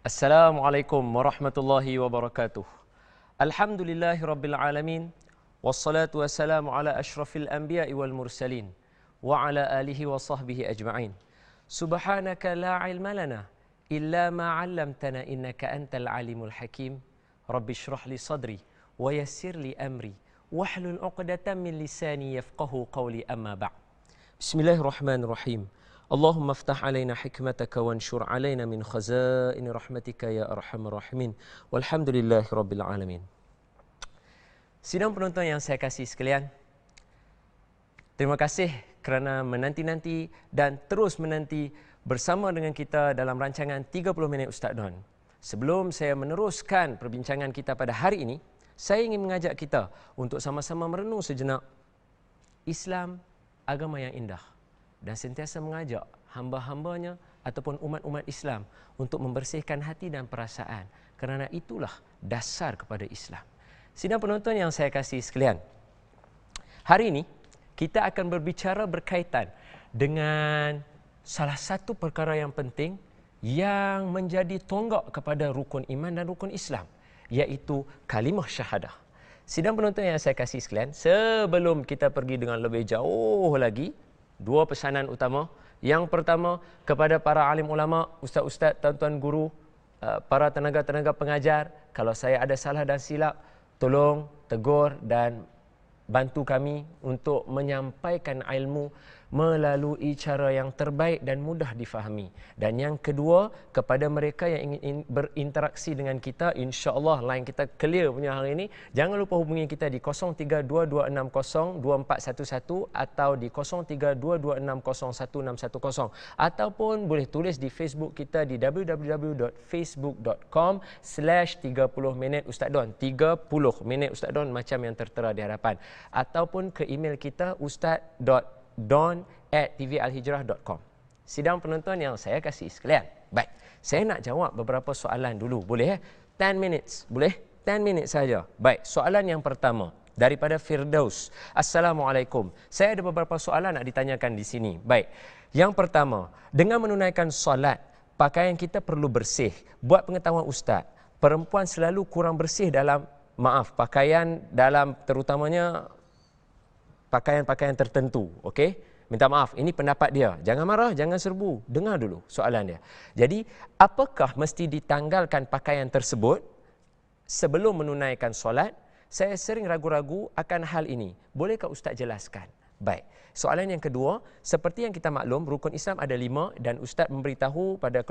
Assalamualaikum warahmatullahi wabarakatuh. Alhamdulillahi rabbil alamin. Wassalatu wassalamu ala ashrafil anbiya'i wal mursalin. Wa ala alihi wa sahbihi ajma'in. Subhanaka la ilma lana illa ma 'allamtana innaka antal alimul hakim. Rabbi shrah li sadri wa yassir li amri. Wahlul 'uqdatam min lisani yafqahu qawli amma ba'd. Bismillahirrahmanirrahim. Allahumma aftah alaina hikmataka wanshur alaina min khazaini rahmatika ya arhamar rahimin. Walhamdulillahi rabbil alamin. Sidang penonton yang saya kasih sekalian, terima kasih kerana menanti-nanti dan terus menanti bersama dengan kita dalam rancangan 30 minit Ustaz Don. Sebelum saya meneruskan perbincangan kita pada hari ini, saya ingin mengajak kita untuk sama-sama merenung sejenak Islam, agama yang indah, dan sentiasa mengajak hamba-hambanya ataupun umat-umat Islam untuk membersihkan hati dan perasaan, kerana itulah dasar kepada Islam. Sidang penonton yang saya kasih sekalian, hari ini kita akan berbicara berkaitan dengan salah satu perkara yang penting yang menjadi tonggak kepada rukun iman dan rukun Islam, iaitu kalimah syahadah. Sidang penonton yang saya kasih sekalian, sebelum kita pergi dengan lebih jauh lagi, dua pesanan utama. Yang pertama, kepada para alim ulama, ustaz-ustaz, tuan-tuan guru, para tenaga-tenaga pengajar, kalau saya ada salah dan silap, tolong tegur dan bantu kami untuk menyampaikan ilmu melalui cara yang terbaik dan mudah difahami. Dan yang kedua, kepada mereka yang ingin berinteraksi dengan kita, insya-Allah line kita clear punya hari ini, jangan lupa hubungi kita di 0322602411 atau di 0322601610 ataupun boleh tulis di Facebook kita di www.facebook.com/30 minit Ustaz Don. 30 minit Ustaz Don macam yang tertera di hadapan, ataupun ke email kita ustaz.don@tvalhijrah.com. Sidang penonton yang saya kasih sekalian, baik, saya nak jawab beberapa soalan dulu, boleh? 10 minutes, boleh? 10 minutes saja. Baik, soalan yang pertama daripada Firdaus. Assalamualaikum. Saya ada beberapa soalan nak ditanyakan di sini. Baik, yang pertama, dengan menunaikan solat, pakaian kita perlu bersih. Buat pengetahuan Ustaz, perempuan selalu kurang bersih dalam, pakaian dalam terutamanya pakaian-pakaian tertentu, okey? Minta maaf, ini pendapat dia. Jangan marah, jangan serbu. Dengar dulu soalan dia. Jadi, apakah mesti ditanggalkan pakaian tersebut sebelum menunaikan solat? Saya sering ragu-ragu akan hal ini. Bolehkah Ustaz jelaskan? Baik. Soalan yang kedua, seperti yang kita maklum, rukun Islam ada 5 dan Ustaz memberitahu pada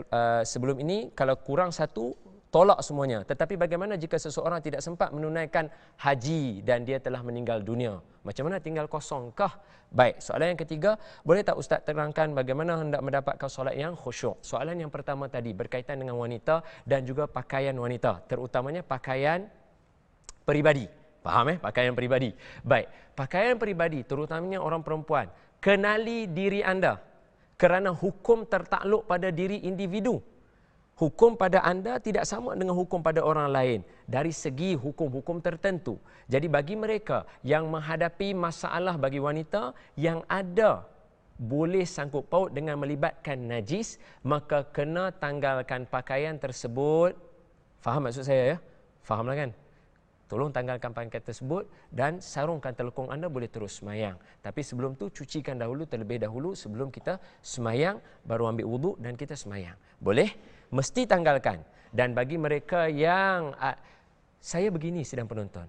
sebelum ini, kalau kurang satu, tolak semuanya. Tetapi bagaimana jika seseorang tidak sempat menunaikan haji dan dia telah meninggal dunia? Macam mana, tinggal kosongkah? Baik, soalan yang ketiga, boleh tak Ustaz terangkan bagaimana hendak mendapatkan solat yang khusyuk? Soalan yang pertama tadi berkaitan dengan wanita dan juga pakaian wanita, terutamanya pakaian peribadi. Faham pakaian peribadi? Baik, pakaian peribadi terutamanya orang perempuan, kenali diri anda, kerana hukum tertakluk pada diri individu. Hukum pada anda tidak sama dengan hukum pada orang lain dari segi hukum-hukum tertentu. Jadi bagi mereka yang menghadapi masalah, bagi wanita yang ada boleh sangkut paut dengan melibatkan najis, maka kena tanggalkan pakaian tersebut. Faham maksud saya ya? Fahamlah kan? Tolong tanggalkan pakaian tersebut dan sarungkan telekung anda, boleh terus semayang. Tapi sebelum tu cucikan dahulu terlebih dahulu sebelum kita semayang, baru ambil wuduk dan kita semayang. Boleh? Mesti tanggalkan. Dan bagi mereka yang saya begini, sidang penonton,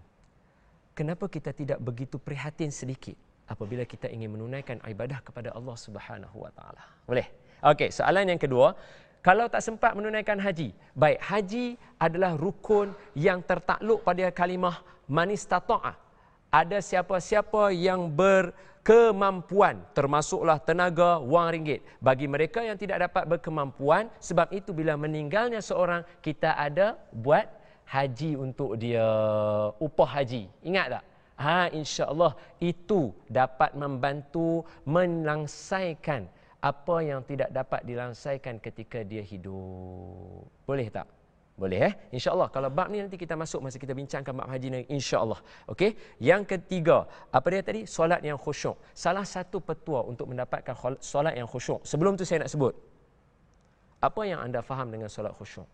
kenapa kita tidak begitu prihatin sedikit apabila kita ingin menunaikan ibadah kepada Allah Subhanahu Wa Taala? Boleh? Okey, soalan yang kedua, kalau tak sempat menunaikan haji. Baik, haji adalah rukun yang tertakluk pada kalimah man istata'a. Ada siapa-siapa yang berkemampuan, termasuklah tenaga, wang ringgit. Bagi mereka yang tidak dapat berkemampuan, sebab itu bila meninggalnya seorang, kita ada buat haji untuk dia, upah haji. Ingat tak? Insya-Allah itu dapat membantu melangsaikan apa yang tidak dapat dilangsaikan ketika dia hidup. Boleh tak? Boleh InsyaAllah. Kalau bab ni nanti kita masuk masa kita bincangkan bab haji ni, insyaAllah. Okey. Yang ketiga, apa dia tadi? Solat yang khusyuk. Salah satu petua untuk mendapatkan solat yang khusyuk. Sebelum tu saya nak sebut, apa yang anda faham dengan solat khusyuk?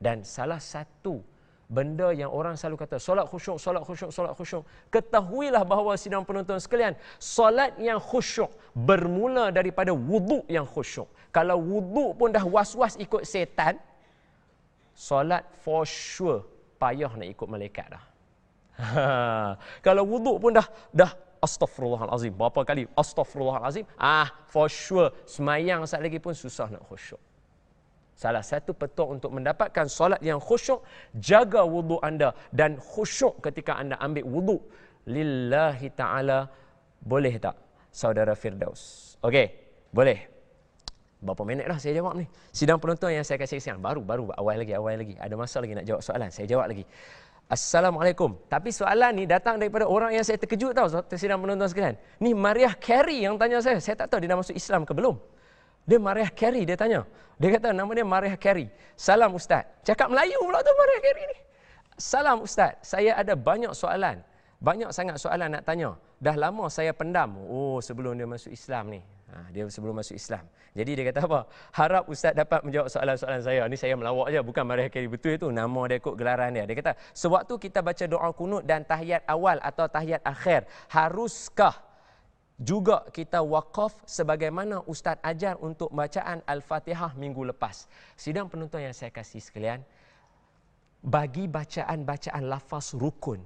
Dan salah satu benda yang orang selalu kata, solat khusyuk, solat khusyuk, solat khusyuk. Ketahuilah bahawa sidang penonton sekalian, solat yang khusyuk bermula daripada wuduk yang khusyuk. Kalau wuduk pun dah was-was ikut setan, solat for sure payah nak ikut malaikat dah. Kalau wuduk pun dah astaghfirullahalazim berapa kali astaghfirullahalazim, for sure semayang sat lagi pun susah nak khusyuk. Salah satu petua untuk mendapatkan solat yang khusyuk, jaga wuduk anda dan khusyuk ketika anda ambil wuduk lillahi ta'ala. Boleh tak saudara Firdaus? Okey, boleh. Berapa minit dah saya jawab ni? Sidang penonton yang saya kasih siang baru awal lagi. Ada masa lagi nak jawab soalan, saya jawab lagi. Assalamualaikum. Tapi soalan ni datang daripada orang yang saya terkejut tahu, sidang penonton sekalian. Ni Mariah Carey yang tanya saya. Saya tak tahu dia dah masuk Islam ke belum. Dia Mariah Carey, dia tanya. Dia kata nama dia Mariah Carey. Salam Ustaz. Cakap Melayu pula tu Mariah Carey ni. Salam Ustaz. Saya ada banyak soalan. Banyak sangat soalan nak tanya. Dah lama saya pendam. Sebelum dia masuk Islam ni. Dia sebelum masuk Islam. Jadi dia kata apa? Harap Ustaz dapat menjawab soalan-soalan saya. Ni saya melawak je, bukan Mariah Carey betul itu. Nama dia ikut gelaran dia. Dia kata, sewaktu kita baca doa kunut dan tahiyat awal atau tahiyat akhir, haruskah juga kita wakaf sebagaimana Ustaz ajar untuk bacaan Al-Fatihah minggu lepas? Sidang penonton yang saya kasih sekalian, bagi bacaan-bacaan lafaz rukun,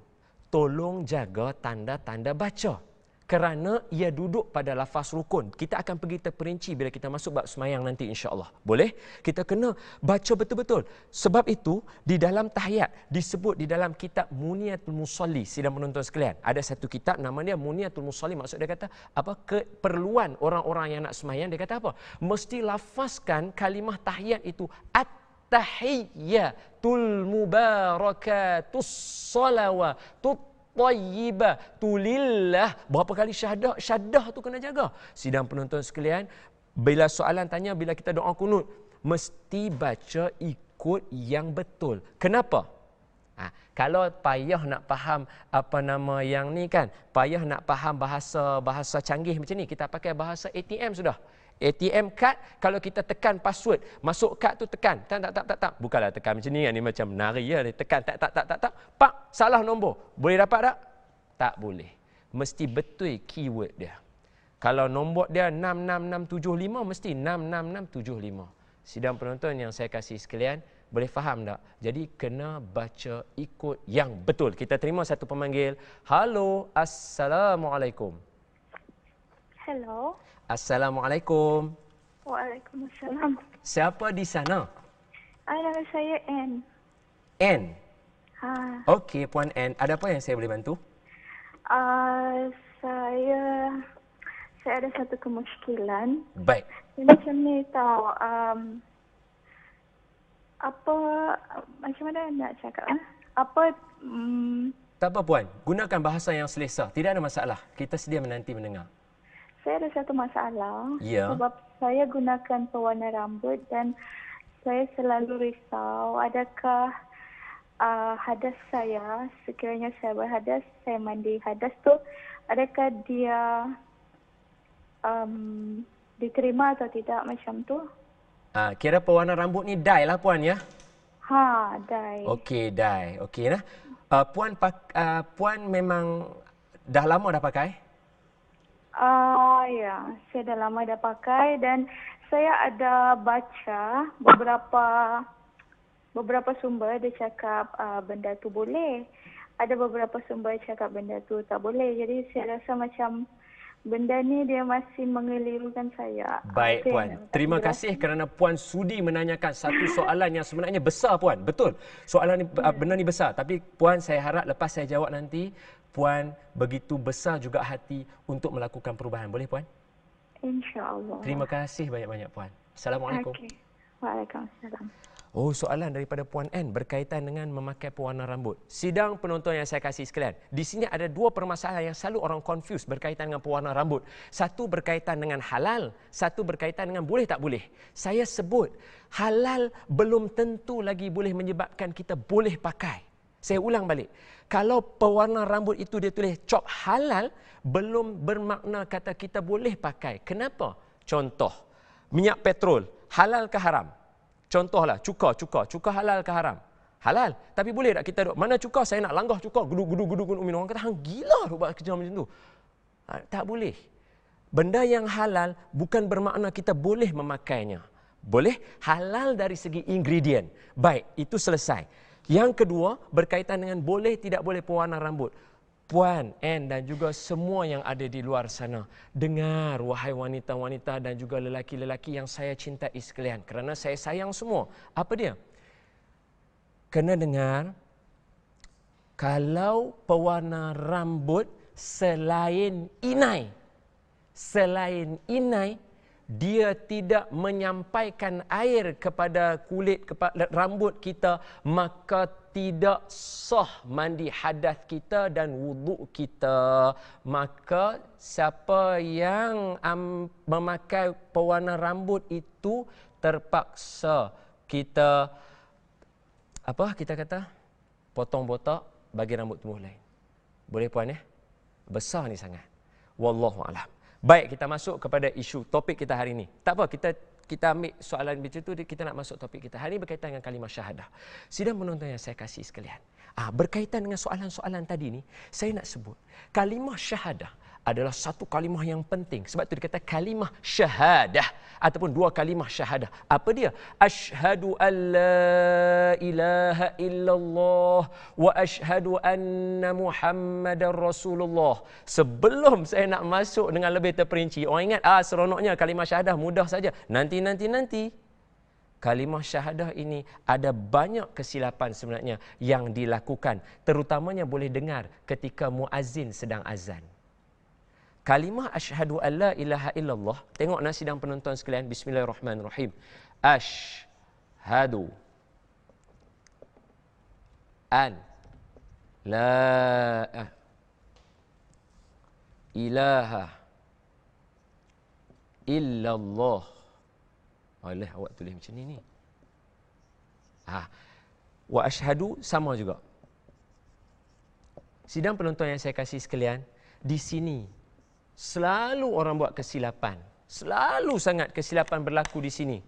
tolong jaga tanda-tanda baca. Kerana ia duduk pada lafaz rukun. Kita akan pergi terperinci bila kita masuk bab semayang nanti insya-Allah. Boleh? Kita kena baca betul-betul. Sebab itu di dalam tahiyat disebut di dalam kitab Muniyatul Musalli, sidang penonton sekalian. Ada satu kitab nama dia Muniyatul Musalli. Maksud dia kata apa? Keperluan orang-orang yang nak semayang, dia kata apa? Mesti lafazkan kalimah tahiyat itu at-tahiyyatul mubarakatus salawatut tayyibah tulillah. Berapa kali syahadah tu kena jaga. Sidang penonton sekalian, bila soalan tanya bila kita doa kunut, mesti baca ikut yang betul. Kenapa? Kalau payah nak faham apa nama yang ni kan, payah nak faham bahasa canggih macam ni, kita pakai bahasa ATM sudah. ATM card, kalau kita tekan password, masuk kad tu tekan, tak. Bukanlah tekan macam ni, ni macam menari ya, tekan tak. Pak, salah nombor. Boleh dapat tak? Tak boleh. Mesti betul keyword dia. Kalau nombor dia 66675, mesti 66675. Sidang penonton yang saya kasih sekalian, boleh faham tak? Jadi kena baca ikut yang betul. Kita terima satu pemanggil. Halo, Assalamualaikum. Hello. Assalamualaikum. Waalaikumsalam. Siapa di sana? Nama saya Ann. Ann? Okey, Puan Ann. Ada apa yang saya boleh bantu? Saya ada satu kemusykilan. Baik. Macam ni tahu. Macam mana nak cakap? Tak apa Puan. Gunakan bahasa yang selesa. Tidak ada masalah. Kita sedia menanti mendengar. Saya ada satu masalah. Ya. Sebab saya gunakan pewarna rambut dan saya selalu risau adakah hadas saya, sekiranya saya berhadas, saya mandi hadas tu, adakah dia diterima atau tidak macam tu? Kira pewarna rambut ni dye lah Puan ya? Dye. Okey, dye. Okey nah. Puan memang dah lama dah pakai? Ya, saya dah lama dah pakai dan saya ada baca beberapa sumber dia cakap benda tu boleh. Ada beberapa sumber cakap benda tu tak boleh. Jadi saya rasa macam benda ni dia masih mengelirukan saya. Baik Puan. Terima kasih kerana Puan sudi menanyakan satu soalan yang sebenarnya besar Puan. Betul. Soalan ni benda ni besar. Tapi Puan, saya harap lepas saya jawab nanti, Puan begitu besar juga hati untuk melakukan perubahan. Boleh Puan? InsyaAllah. Terima kasih banyak-banyak Puan. Assalamualaikum. Okay. Waalaikumsalam. Soalan daripada Puan N berkaitan dengan memakai pewarna rambut. Sidang penonton yang saya kasih sekalian, di sini ada dua permasalahan yang selalu orang confuse berkaitan dengan pewarna rambut. Satu berkaitan dengan halal, satu berkaitan dengan boleh tak boleh. Saya sebut, halal belum tentu lagi boleh menyebabkan kita boleh pakai. Saya ulang balik. Kalau pewarna rambut itu dia tulis cop halal, belum bermakna kata kita boleh pakai. Kenapa? Contoh, minyak petrol, halal ke haram? Contohlah, cuka halal ke haram? Halal. Tapi boleh tak kita duk, mana cuka, saya nak langgah cuka, geduk Umi. Orang kata, hang gila duk buat kerja macam tu. Tak boleh. Benda yang halal bukan bermakna kita boleh memakainya. Boleh halal dari segi ingredient. Baik, itu selesai. Yang kedua, berkaitan dengan boleh tidak boleh pewarna rambut. Puan, Anne dan juga semua yang ada di luar sana. Dengar, wahai wanita-wanita dan juga lelaki-lelaki yang saya cintai sekalian. Kerana saya sayang semua. Apa dia? Kena dengar, kalau pewarna rambut selain inai, dia tidak menyampaikan air kepada kulit, kepada rambut kita, maka tidak sah mandi hadas kita dan wuduk kita. Maka siapa yang memakai pewarna rambut itu terpaksa kita potong botak bagi rambut tumbuh lain. Boleh puan ya? Besar ni sangat. Wallahu a'lam. Baik, kita masuk kepada isu topik kita hari ini. Tak apa, kita ambil soalan macam tu, kita nak masuk topik kita. Hari ini berkaitan dengan kalimah syahadah. Sidang penonton yang saya kasih sekalian. Berkaitan dengan soalan-soalan tadi ni, saya nak sebut kalimah syahadah adalah satu kalimah yang penting. Sebab tu dikata kalimah syahadah ataupun dua kalimah syahadah. Apa dia? Asyhadu an la ilaha illallah wa asyhadu anna Muhammadar Rasulullah. Sebelum saya nak masuk dengan lebih terperinci, orang ingat seronoknya kalimah syahadah mudah saja. Nanti. Kalimah syahadah ini ada banyak kesilapan sebenarnya yang dilakukan. Terutamanya boleh dengar ketika muazzin sedang azan. Kalimah asyhadu an la ilaha illallah. Tengok sidang penonton sekalian. Bismillahirrahmanirrahim. Asyhadu an la ilaha illallah. Alah, awak tulis macam ni. Wa asyhadu sama juga. Sidang penonton yang saya kasih sekalian, di sini selalu orang buat kesilapan. Selalu sangat kesilapan berlaku di sini.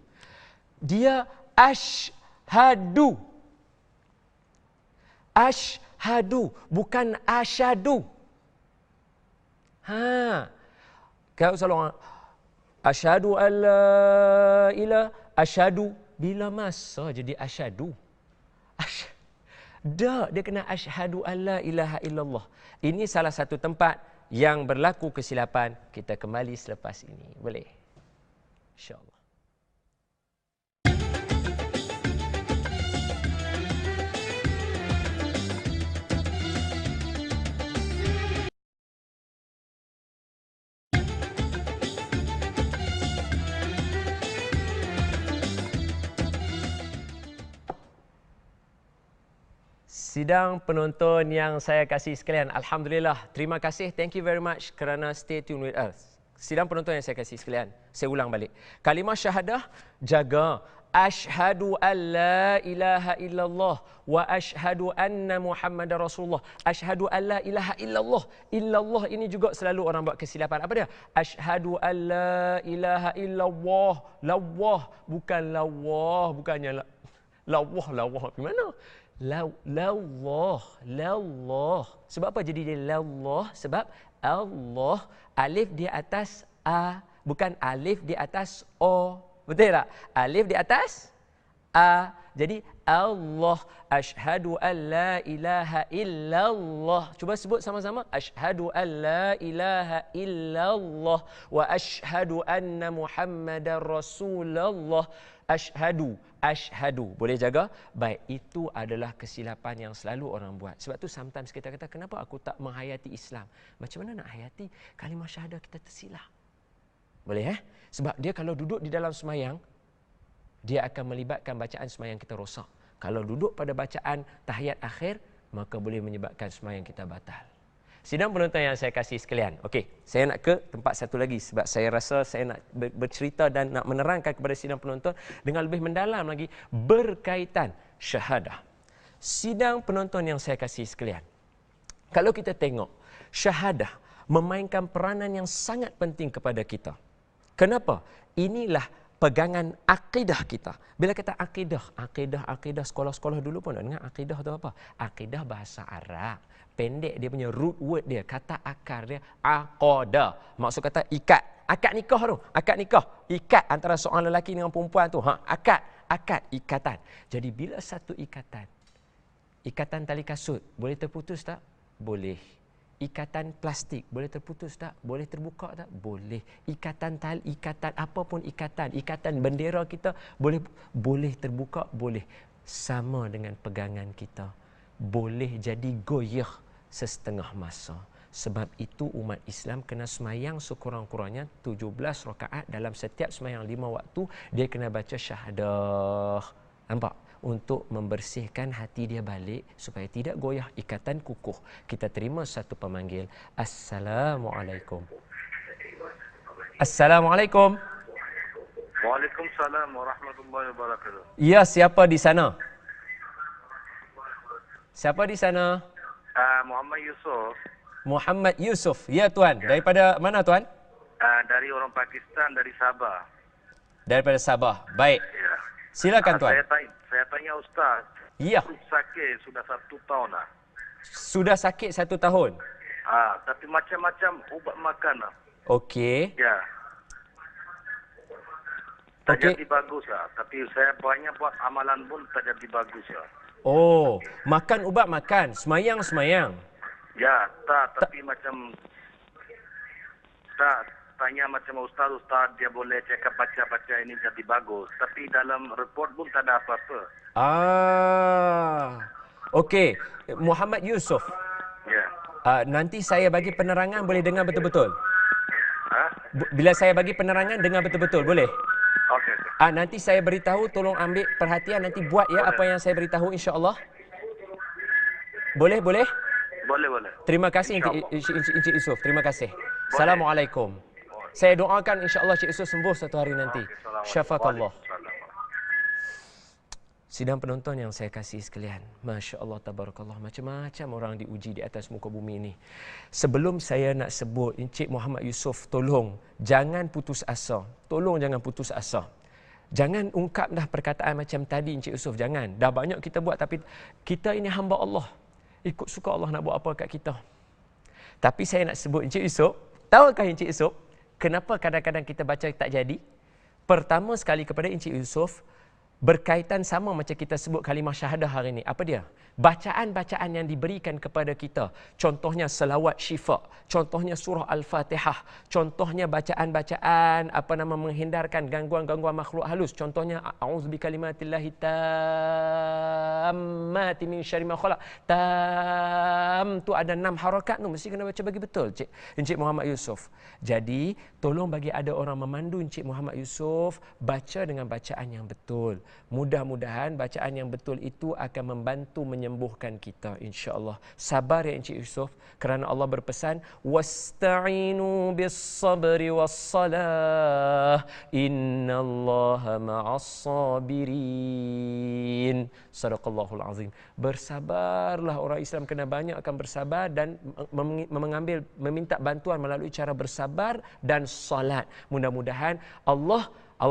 Dia asyhadu. Asyhadu, bukan asyadu. Kalau selalu orang asyhadu an la ilaha, asyhadu, bila masa jadi asyadu? Dia kena asyhadu an la ilaha illallah. Ini salah satu tempat yang berlaku kesilapan. Kita kembali selepas ini. Boleh? InsyaAllah. Sidang penonton yang saya kasih sekalian, Alhamdulillah, terima kasih, thank you very much kerana stay tune with us. Sidang penonton yang saya kasih sekalian, saya ulang balik. Kalimah syahadah, jaga. Asyhadu an la ilaha illallah wa asyhadu anna Muhammadar Rasulullah. Asyhadu an la ilaha illallah. Illallah ini juga selalu orang buat kesilapan. Apa dia? Asyhadu an la ilaha illallah. Lawah, bukan lawah, bukannya lawah. Gimana? Lawah. Sebab apa jadi dia lawah? Sebab Allah, alif di atas A, bukan alif di atas O. Betul tak? Alif di atas A. Jadi Allah. Asyhadu an la ilaha illallah. Cuba sebut sama-sama. Asyhadu an la ilaha illallah. Wa asyhadu anna Muhammadar Rasulullah. Asyhadu. Boleh jaga? Baik, itu adalah kesilapan yang selalu orang buat. Sebab tu sometimes kita kata, kenapa aku tak menghayati Islam? Macam mana nak hayati kalimah syahadah kita tersilap? Boleh Sebab dia kalau duduk di dalam semayang, dia akan melibatkan bacaan semayang kita rosak. Kalau duduk pada bacaan tahiyat akhir, maka boleh menyebabkan semayang kita batal. Sidang penonton yang saya kasih sekalian. Okey, saya nak ke tempat satu lagi sebab saya rasa saya nak bercerita dan nak menerangkan kepada sidang penonton dengan lebih mendalam lagi berkaitan syahadah. Sidang penonton yang saya kasih sekalian. Kalau kita tengok, syahadah memainkan peranan yang sangat penting kepada kita. Kenapa? Inilah pegangan akidah kita. Bila kata akidah, sekolah-sekolah dulu pun dengar akidah tu apa? Akidah bahasa Arab. Pendek dia punya root word dia, kata akar dia aqadah. Maksud kata ikat. Akad nikah tu, akad nikah. Ikat antara seorang lelaki dengan perempuan tu. Akad, ikatan. Jadi bila satu ikatan tali kasut, boleh terputus tak? Boleh. Ikatan plastik, boleh terputus tak? Boleh terbuka tak? Boleh. Ikatan apapun ikatan bendera kita, boleh terbuka, boleh. Sama dengan pegangan kita. Boleh jadi goyah sesetengah masa. Sebab itu umat Islam kena semayang sekurang-kurangnya 17 rakaat dalam setiap semayang 5 waktu. Dia kena baca syahadah. Nampak? Untuk membersihkan hati dia balik supaya tidak goyah, ikatan kukuh. Kita terima satu pemanggil. Assalamualaikum. Assalamualaikum. Waalaikumsalam warahmatullahi wabarakatuh. Ya, siapa di sana? Siapa di sana? Muhammad Yusuf. Muhammad Yusuf. Ya, Tuan. Daripada mana, Tuan? Dari orang Pakistan, dari Sabah. Daripada Sabah. Baik. Ya. Silakan, Tuan. Saya tanya Ustaz. Ya. Sakit sudah 1 tahun lah. Sudah sakit 1 tahun? Tapi macam-macam ubat makan lah. Okey. Ya. Tak Okey. jadi bagus lah. Tapi saya banyak buat amalan pun tak jadi bagus lah. Oh, makan ubat makan, semayang. Ya, tapi macam tanya macam Ustaz, dia boleh cakap baca ini jadi bagus. Tapi dalam report pun tak ada apa-apa. Okey. Muhammad Yusuf. Ya. Nanti saya bagi penerangan, boleh dengar betul-betul? Bila saya bagi penerangan, dengar betul-betul, boleh? Okey. Nanti saya beritahu, tolong ambil perhatian, nanti buat ya apa yang saya beritahu, insya-Allah. Boleh? Boleh. Terima kasih Encik Yusuf. Terima kasih. Assalamualaikum. Saya doakan insya-Allah Encik Yusuf sembuh satu hari nanti. Syafakallah. Sidang penonton yang saya kasih sekalian, Masya Allah, Tabarakallah, macam-macam orang diuji di atas muka bumi ini. Sebelum saya nak sebut, Encik Muhammad Yusuf, tolong jangan putus asa. Jangan putus asa. Jangan ungkap dah perkataan macam tadi, Encik Yusuf. Jangan. Dah banyak kita buat, tapi kita ini hamba Allah. Ikut suka Allah nak buat apa kat kita. Tapi saya nak sebut, Encik Yusuf, tahukah Encik Yusuf, kenapa kadang-kadang kita baca tak jadi? Pertama sekali kepada Encik Yusuf, berkaitan sama macam kita sebut kalimah syahadah hari ini. Apa dia? Bacaan-bacaan yang diberikan kepada kita. Contohnya selawat syifa. Contohnya surah Al-Fatihah. Contohnya bacaan-bacaan menghindarkan gangguan-gangguan makhluk halus. Contohnya a'udzubikalimatillahi tammati min syarri ma khalaq. Tam tu ada 6 harakat tu, mesti kena baca bagi betul, Encik Muhammad Yusuf. Jadi, tolong bagi ada orang memandu Encik Muhammad Yusuf baca dengan bacaan yang betul. Mudah-mudahan bacaan yang betul itu akan membantu menyembuhkan kita, insya-Allah. Sabar ya Encik Yusuf, kerana Allah berpesan wasta'inu bis-sabri was-salah innallaha ma'as-sabirin. Sadaqallahul azim. Bersabarlah, orang Islam kena banyak akan bersabar dan meminta bantuan melalui cara bersabar dan solat. Mudah-mudahan Allah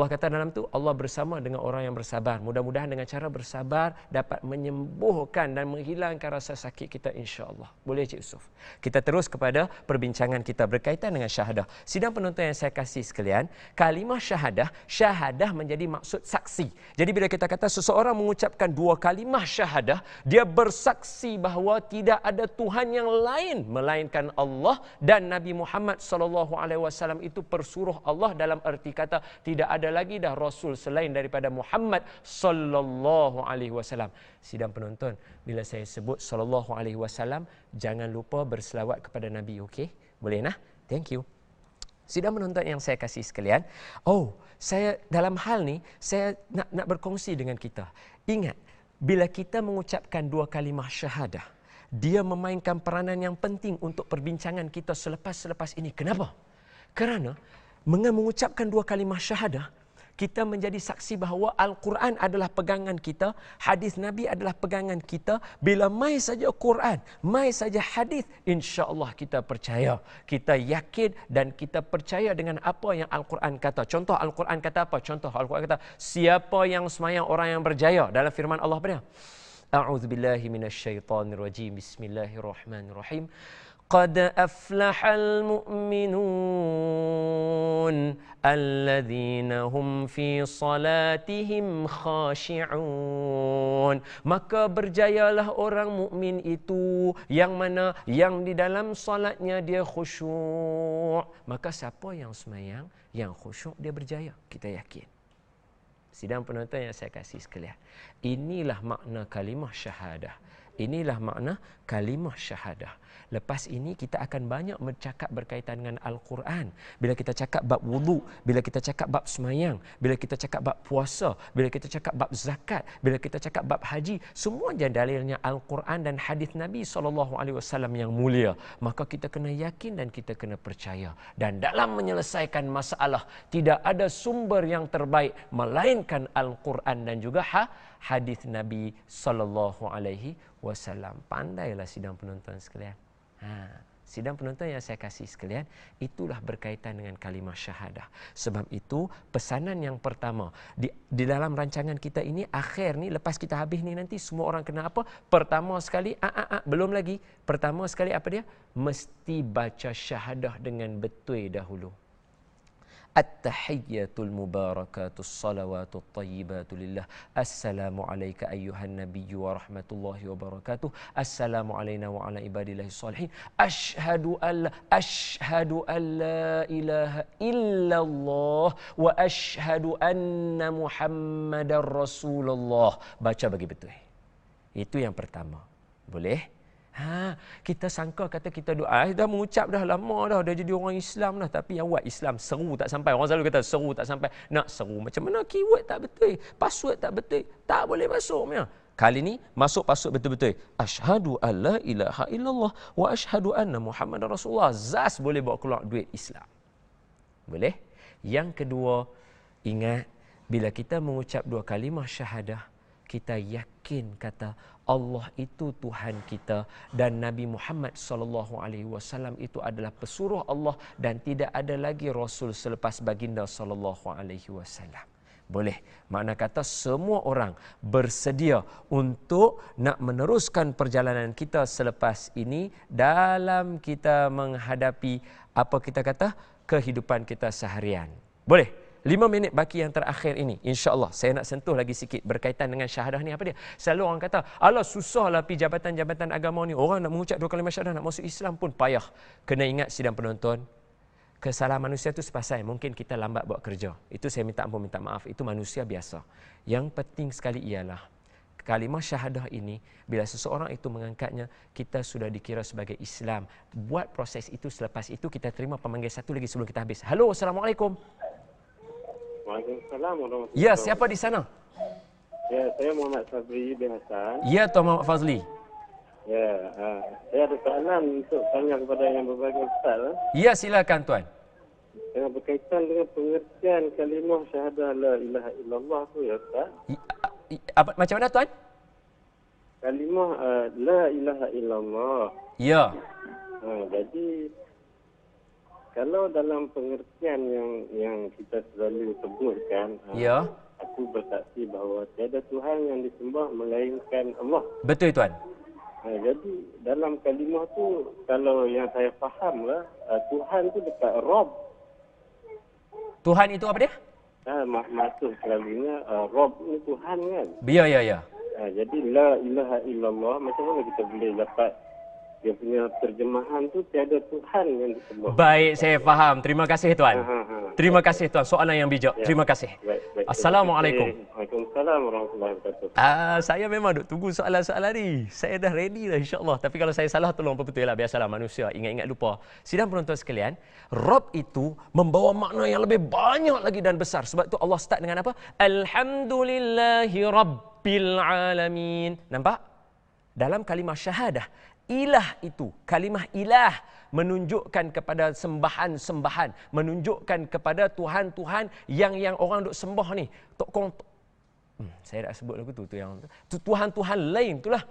kata dalam tu, Allah bersama dengan orang yang bersabar. Mudah-mudahan dengan cara bersabar dapat menyembuhkan dan menghilangkan rasa sakit kita, insya-Allah. Boleh Cik Yusuf? Kita terus kepada perbincangan kita berkaitan dengan syahadah. Sidang penonton yang saya kasih sekalian, kalimah syahadah menjadi maksud saksi. Jadi bila kita kata seseorang mengucapkan 2 kalimah syahadah, dia bersaksi bahawa tidak ada Tuhan yang lain melainkan Allah, dan Nabi Muhammad SAW itu persuruh Allah, dalam erti kata tidak ada lagi dah Rasul selain daripada Muhammad sallallahu alaihi wasallam. Sidang penonton, bila saya sebut sallallahu alaihi wasallam, jangan lupa berselawat kepada Nabi, okey? Boleh nah? Thank you. Sidang penonton yang saya kasih sekalian, saya dalam hal ni saya nak berkongsi dengan kita. Ingat, bila kita mengucapkan 2 kalimah syahadah, dia memainkan peranan yang penting untuk perbincangan kita selepas ini. Kenapa? Kerana mengucapkan 2 kalimah syahadah, Kita menjadi saksi bahawa Al-Quran adalah pegangan kita, hadis Nabi adalah pegangan kita. Bila mai saja Quran, mai saja hadis, insya-Allah kita percaya, kita yakin dan kita percaya dengan apa yang Al-Quran kata. Contoh Al-Quran kata apa? Contoh Al-Quran kata, siapa yang semayang orang yang berjaya. Dalam firman Allah apa dia? A'udzubillahi minasyaitonirrajim. Bismillahirrahmanirrahim. قد أفلح المؤمنون الذين هم في صلاتهم خاشعون. Maka berjayalah orang mukmin itu yang mana yang di dalam salatnya dia khusyuk. Maka siapa yang semayang yang khusyuk dia berjaya, kita yakin. Sidang penonton yang saya kasih sekalian, inilah makna kalimah syahadah. Inilah makna kalimah syahadah. Lepas ini kita akan banyak bercakap berkaitan dengan Al-Quran. Bila kita cakap bab wudu, bila kita cakap bab semayang, bila kita cakap bab puasa, bila kita cakap bab zakat, bila kita cakap bab haji, semua dalilnya Al-Quran dan hadis Nabi SAW yang mulia. Maka kita kena yakin dan kita kena percaya. Dan dalam menyelesaikan masalah, tidak ada sumber yang terbaik melainkan Al-Quran dan juga hadis Nabi SAW. Pandailah sidang penonton sekalian. Sidang penonton yang saya kasih sekalian, itulah berkaitan dengan kalimah syahadah. Sebab itu pesanan yang pertama di dalam rancangan kita ini, akhir ni, lepas kita habis ni nanti semua orang kena apa? Pertama sekali, belum lagi. Pertama sekali apa dia? Mesti baca syahadah dengan betul dahulu. At-tahiyyatul mubarakatus salawatul tayyibatu lillah. Assalamu alayka ayyuhan nabiyyu wa rahmatullahi wa barakatuh. Assalamu alayna wa ala ibadillahi salihin. Ashhadu an la ilaha illallah wa ashhadu anna Muhammadar Rasulullah. Baca bagi betul. Itu yang pertama. Boleh? Kita sangka kata kita doa, dah mengucap dah lama dah jadi orang Islam dah, tapi yang buat Islam seru tak sampai. Orang selalu kata seru tak sampai. Nak seru macam mana? Keyword tak betul, password tak betul, tak boleh masuk punya. Kali ni masuk password betul-betul. Asyhadu an la ilaha illallah wa asyhadu anna Muhammadar Rasulullah. Zas boleh bawa keluar duit Islam. Boleh? Yang kedua, ingat bila kita mengucap dua kalimah syahadah, kita yakin kata Allah itu Tuhan kita dan Nabi Muhammad SAW itu adalah pesuruh Allah dan tidak ada lagi Rasul selepas baginda SAW. Boleh. Makna kata semua orang bersedia untuk nak meneruskan perjalanan kita selepas ini dalam kita menghadapi apa kita kata kehidupan kita seharian. Boleh? 5 minit baki yang terakhir ini, insya-Allah saya nak sentuh lagi sikit berkaitan dengan syahadah ni. Apa dia? Selalu orang kata, alah susahlah pergi jabatan-jabatan agama ni. Orang nak mengucap dua kalimah syahadah, nak masuk Islam pun payah. Kena ingat sidang penonton, kesalahan manusia tu sepasal. Mungkin kita lambat buat kerja. Itu saya minta ampun, minta maaf. Itu manusia biasa. Yang penting sekali ialah kalimah syahadah ini, bila seseorang itu mengangkatnya, kita sudah dikira sebagai Islam. Buat proses itu, selepas itu kita terima pemanggil satu lagi sebelum kita habis. Halo, Assalamualaikum. Waalaikumsalam warahmatullahi Ya, siapa di sana? Ya, saya Muhammad Fazli bin Hasan. Ya, Tuan Muhammad Fazli. Ya, saya ada soalan untuk tanya kepada yang berbagai ustaz. Ya, silakan Tuan. Yang berkaitan dengan pengertian kalimah syahadah la ilaha illallah tu ya Ustaz. Macam mana Tuan? Kalimah la ilaha illallah. Ya. Jadi kalau dalam pengertian yang kita selalu sebutkan, Ya. aku bersaksi bahawa tiada Tuhan yang disembah melainkan Allah. Betul Tuan. Jadi dalam kalimah tu, kalau yang saya faham lah, Tuhan tu dekat Rob. Tuhan itu apa dia? Maksud selalunya Rob ni Tuhan kan. Ya. Jadi la ilaha illallah, macam mana kita boleh dapat dia punya terjemahan tu tiada Tuhan yang disembah. Baik, saya faham. Terima kasih Tuan. Terima kasih Tuan. Soalan yang bijak. Ya. Terima kasih. Baik. Assalamualaikum. Waalaikumsalam warahmatullahi wabarakatuh. Saya memang duk tunggu soalan-soalan ni. Saya dah ready dah insya-Allah. Tapi kalau saya salah tolong perbetul lah. Biasalah manusia ingat-ingat lupa. Sidang penonton sekalian, Rob itu membawa makna yang lebih banyak lagi dan besar. Sebab tu Allah start dengan apa? Alhamdulillahi Rabbil Alamin. Nampak? Dalam kalimah syahadah, ilah itu, kalimah ilah menunjukkan kepada sembahan-sembahan, menunjukkan kepada Tuhan-Tuhan yang orang duk sembah ni. Saya dah sebut lagu tu yang Tuhan-Tuhan lain itulah.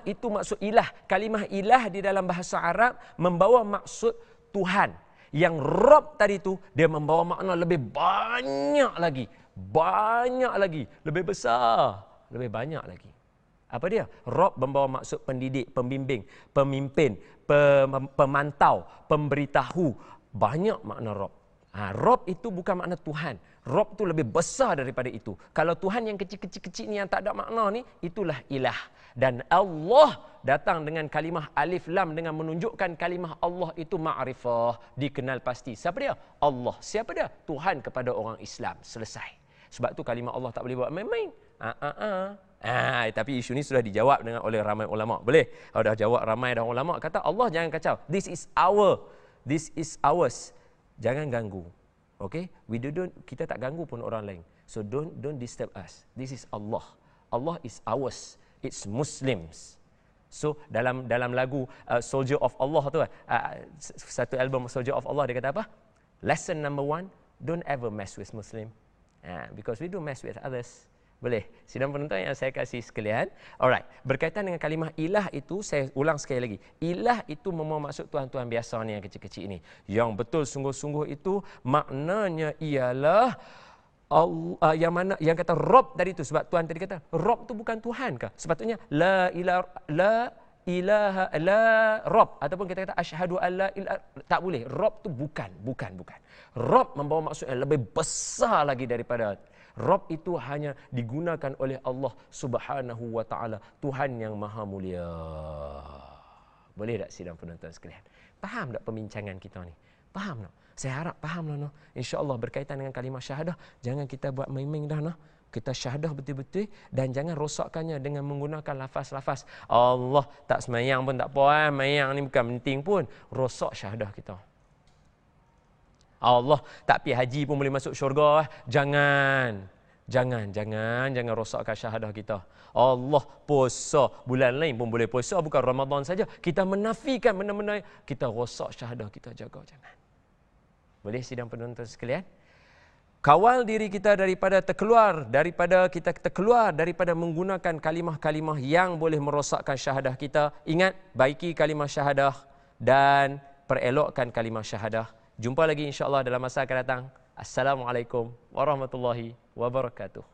Itu maksud ilah. Kalimah ilah di dalam bahasa Arab membawa maksud Tuhan. Yang Rabb tadi tu dia membawa makna lebih banyak lagi. Banyak lagi, lebih besar, lebih banyak lagi. Apa dia? Rabb membawa maksud pendidik, pembimbing, pemimpin, pemantau, pemberitahu. Banyak makna Rabb. Rabb itu bukan makna Tuhan. Rabb itu lebih besar daripada itu. Kalau Tuhan yang kecil-kecil ni yang tak ada makna ni, itulah ilah. Dan Allah datang dengan kalimah alif lam dengan menunjukkan kalimah Allah itu ma'rifah, dikenal pasti. Siapa dia? Allah. Siapa dia? Tuhan kepada orang Islam. Selesai. Sebab tu kalimah Allah tak boleh buat main-main. Tapi isu ni sudah dijawab oleh ramai ulama. Boleh? Kalau dah jawab ramai dah ulama kata Allah jangan kacau. This is ours. Jangan ganggu. Okay? Kita tak ganggu pun orang lain. So don't disturb us. This is Allah. Allah is ours. It's Muslims. So dalam lagu Soldier of Allah tu satu album Soldier of Allah dia kata apa? Lesson number 1, don't ever mess with Muslim. Because we do mess with others. Boleh? Sidang penonton yang saya kasih sekalian. Alright. Berkaitan dengan kalimah ilah itu, saya ulang sekali lagi. Ilah itu membawa maksud Tuhan-Tuhan biasa ni yang kecil-kecil ini. Yang betul sungguh-sungguh itu maknanya ialah yang kata Rabb tadi tu. Sebab Tuhan tadi kata Rabb tu bukan Tuhan kah? Sepatutnya la ilaha la Rabb, ataupun kita kata asyhadu alla ilaha, tak boleh. Rabb tu bukan. Rabb membawa maksud yang lebih besar lagi daripada. Rabb itu hanya digunakan oleh Allah Subhanahu wa taala, Tuhan yang maha mulia. Boleh tak sidang penonton sekalian? Faham tak perbincangan kita ni? Faham tak? Saya harap faham lah. InsyaAllah berkaitan dengan kalimah syahadah, jangan kita buat main-main dah. Kita syahadah betul-betul dan jangan rosakkannya dengan menggunakan lafaz-lafaz. Allah tak semayang pun tak apa. Mayang ni bukan penting pun. Rosak syahadah kita. Allah tak pergi haji pun boleh masuk syurga. Jangan rosakkan syahadah kita. Allah puasa bulan lain pun boleh puasa, bukan Ramadan saja. Kita menafikan benda-benda, kita rosak syahadah kita, jaga jangan. Boleh sidang penonton sekalian? Kawal diri kita daripada terkeluar daripada menggunakan kalimah-kalimah yang boleh merosakkan syahadah kita. Ingat, baiki kalimah syahadah dan perelokkan kalimah syahadah. Jumpa lagi insya-Allah dalam masa akan datang. Assalamualaikum warahmatullahi wabarakatuh.